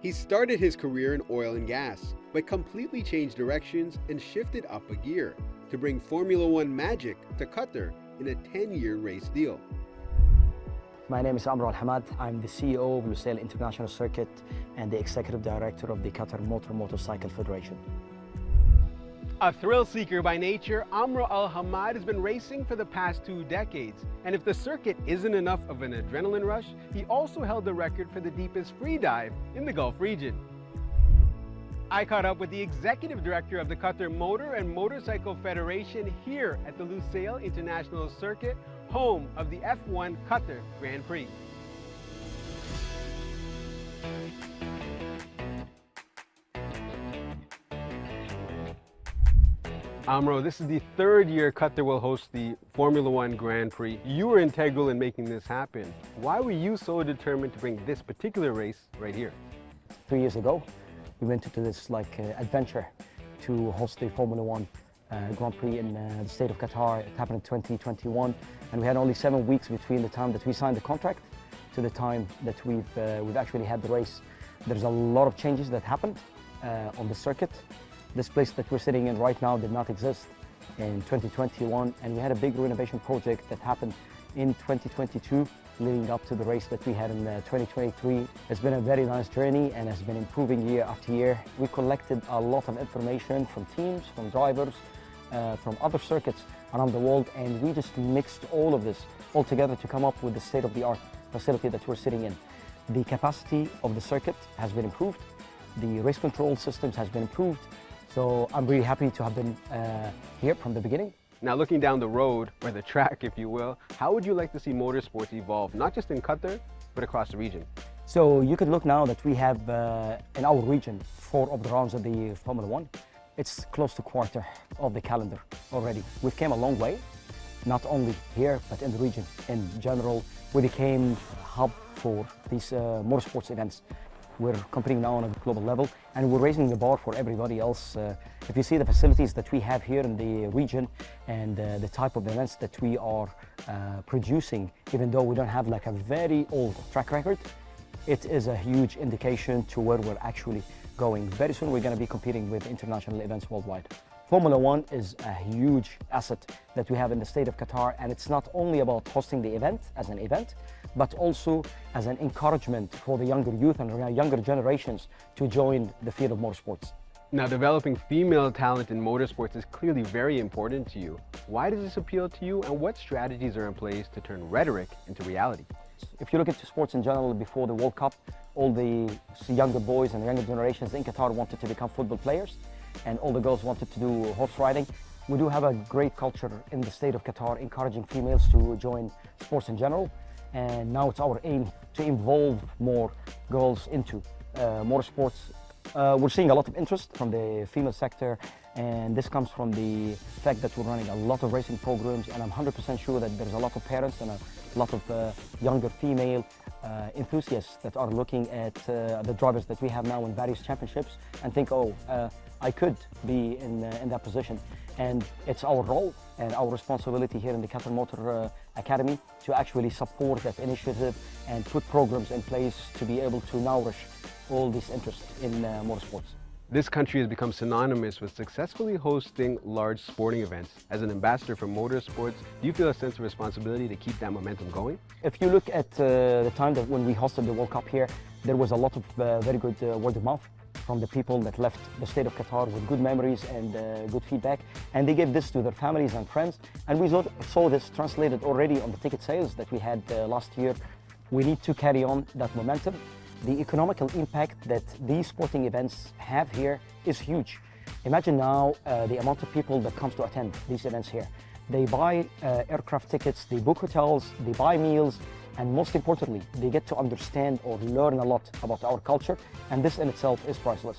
He started his career in oil and gas, but completely changed directions and shifted up a gear to bring Formula One magic to Qatar in a 10-year race deal. My name is Amro Al-Hamad. I'm the CEO of Lusail International Circuit and the Executive Director of the Qatar Motorcycle Federation. A thrill seeker by nature, Amro Al-Hamad has been racing for the past 2 decades. And if the circuit isn't enough of an adrenaline rush, he also held the record for the deepest free dive in the Gulf region. I caught up with the Executive Director of the Qatar Motor and Motorcycle Federation here at the Lusail International Circuit, home of the F1 Qatar Grand Prix. Amro, this is the 3rd year Qatar will host the Formula One Grand Prix. You were integral in making this happen. Why were you so determined to bring this particular race right here? 3 years ago, we went into this adventure to host the Formula One Grand Prix in the state of Qatar. It happened in 2021, and we had only 7 weeks between the time that we signed the contract to the time that we've actually had the race. There's a lot of changes that happened on the circuit. This place that we're sitting in right now did not exist in 2021, and we had a big renovation project that happened in 2022 leading up to the race that we had in 2023. It's been a very nice journey and has been improving year after year. We collected a lot of information from teams, from drivers, from other circuits around the world, and we just mixed all of this all together to come up with the state-of-the-art facility that we're sitting in. The capacity of the circuit has been improved. The race control systems has been improved. So I'm really happy to have been here from the beginning. Now looking down the road, or the track if you will, how would you like to see motorsports evolve, not just in Qatar, but across the region? So you could look now that we have in our region 4 of the rounds of the Formula One. It's close to quarter of the calendar already. We've came a long way, not only here, but in the region in general. We became a hub for these motorsports events. We're competing now on a global level, and we're raising the bar for everybody else. If you see the facilities that we have here in the region and the type of events that we are producing, even though we don't have like a very old track record, it is a huge indication to where we're actually going. Very soon we're going to be competing with international events worldwide. Formula One is a huge asset that we have in the state of Qatar, and it's not only about hosting the event as an event, but also as an encouragement for the younger youth and younger generations to join the field of motorsports. Now, developing female talent in motorsports is clearly very important to you. Why does this appeal to you, and what strategies are in place to turn rhetoric into reality? If you look at sports in general, before the World Cup, all the younger boys and the younger generations in Qatar wanted to become football players, and all the girls wanted to do horse riding. We do have a great culture in the state of Qatar encouraging females to join sports in general, and now it's our aim to involve more girls into motorsports. We're seeing a lot of interest from the female sector, and this comes from the fact that we're running a lot of racing programs, and I'm 100% sure that there's a lot of parents and a lot of younger female enthusiasts that are looking at the drivers that we have now in various championships and think, oh, I could be in that position. And it's our role and our responsibility here in the Qatar Motor Academy to actually support that initiative and put programs in place to be able to nourish all this interest in motorsports. This country has become synonymous with successfully hosting large sporting events. As an ambassador for motorsports, do you feel a sense of responsibility to keep that momentum going? If you look at the time that when we hosted the World Cup here, there was a lot of very good word of mouth from the people that left the state of Qatar with good memories and good feedback, and they gave this to their families and friends, and we saw this translated already on the ticket sales that we had last year. We need to carry on that momentum. The economical impact that these sporting events have here is huge. Imagine now the amount of people that comes to attend these events here. They buy aircraft tickets, they book hotels, they buy meals, and most importantly, they get to understand or learn a lot about our culture, and this in itself is priceless.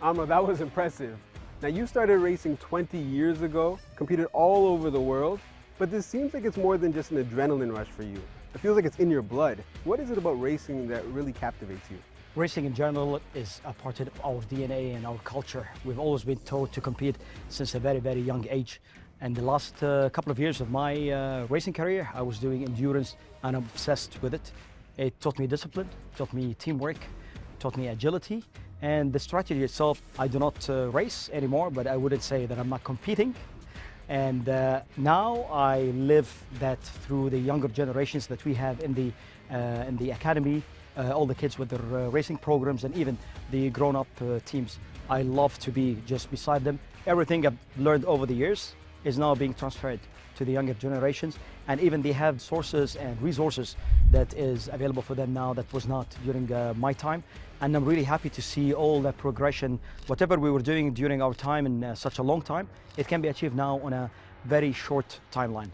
Amro, that was impressive. Now, you started racing 20 years ago, competed all over the world, but this seems like it's more than just an adrenaline rush for you. It feels like it's in your blood. What is it about racing that really captivates you? Racing in general is a part of our DNA and our culture. We've always been taught to compete since a very, very young age. And the last couple of years of my racing career, I was doing endurance and I'm obsessed with it. It taught me discipline, taught me teamwork, taught me agility. And the strategy itself, I do not race anymore, but I wouldn't say that I'm not competing. And now I live that through the younger generations that we have in the academy, all the kids with their racing programs and even the grown-up teams. I love to be just beside them. Everything I've learned over the years is now being transferred to the younger generations, and even they have sources and resources that is available for them now that was not during my time. And I'm really happy to see all that progression. Whatever we were doing during our time in such a long time, it can be achieved now on a very short timeline.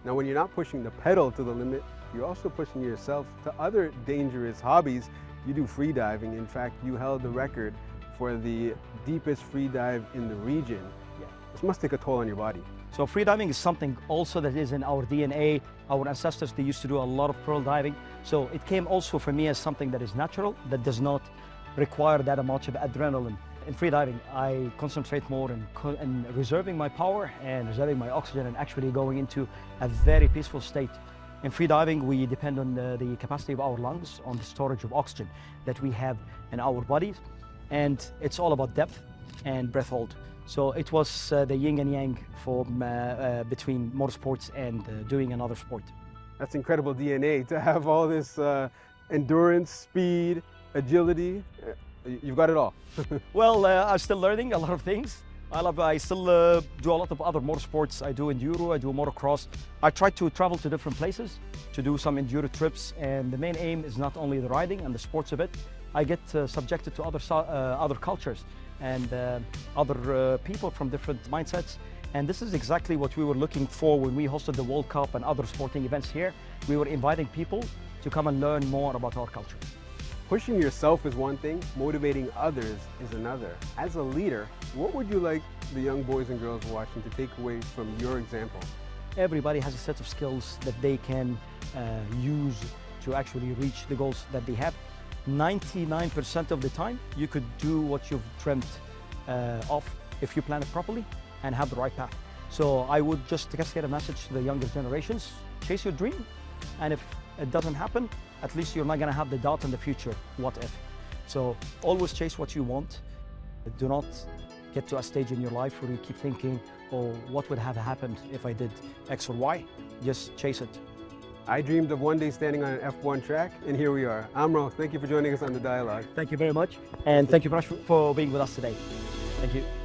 Now, when you're not pushing the pedal to the limit, you're also pushing yourself to other dangerous hobbies. You do free diving. In fact, you held the record for the deepest free dive in the region. Yeah. This must take a toll on your body. So freediving is something also that is in our DNA. Our ancestors, they used to do a lot of pearl diving. So it came also for me as something that is natural, that does not require that much of adrenaline. In freediving, I concentrate more in reserving my power and reserving my oxygen and actually going into a very peaceful state. In freediving, we depend on the capacity of our lungs, on the storage of oxygen that we have in our bodies. And it's all about depth and breath hold. So it was the yin and yang between motorsports and doing another sport. That's incredible DNA to have all this endurance, speed, agility. You've got it all. Well, I'm still learning a lot of things. I still do a lot of other motorsports. I do enduro, I do motocross. I try to travel to different places to do some enduro trips, and the main aim is not only the riding and the sports of it. I get subjected to other cultures and other people from different mindsets. And this is exactly what we were looking for when we hosted the World Cup and other sporting events here. We were inviting people to come and learn more about our culture. Pushing yourself is one thing, motivating others is another. As a leader, what would you like the young boys and girls watching to take away from your example? Everybody has a set of skills that they can use to actually reach the goals that they have. 99% of the time, you could do what you've dreamt of if you plan it properly and have the right path. So I would just cascade a message to the younger generations: chase your dream, and if it doesn't happen, at least you're not going to have the doubt in the future, what if. So always chase what you want. Do not get to a stage in your life where you keep thinking, oh, what would have happened if I did X or Y? Just chase it. I dreamed of one day standing on an F1 track, and here we are. Amro, thank you for joining us on The Dialogue. Thank you very much, and thank you very much for being with us today. Thank you.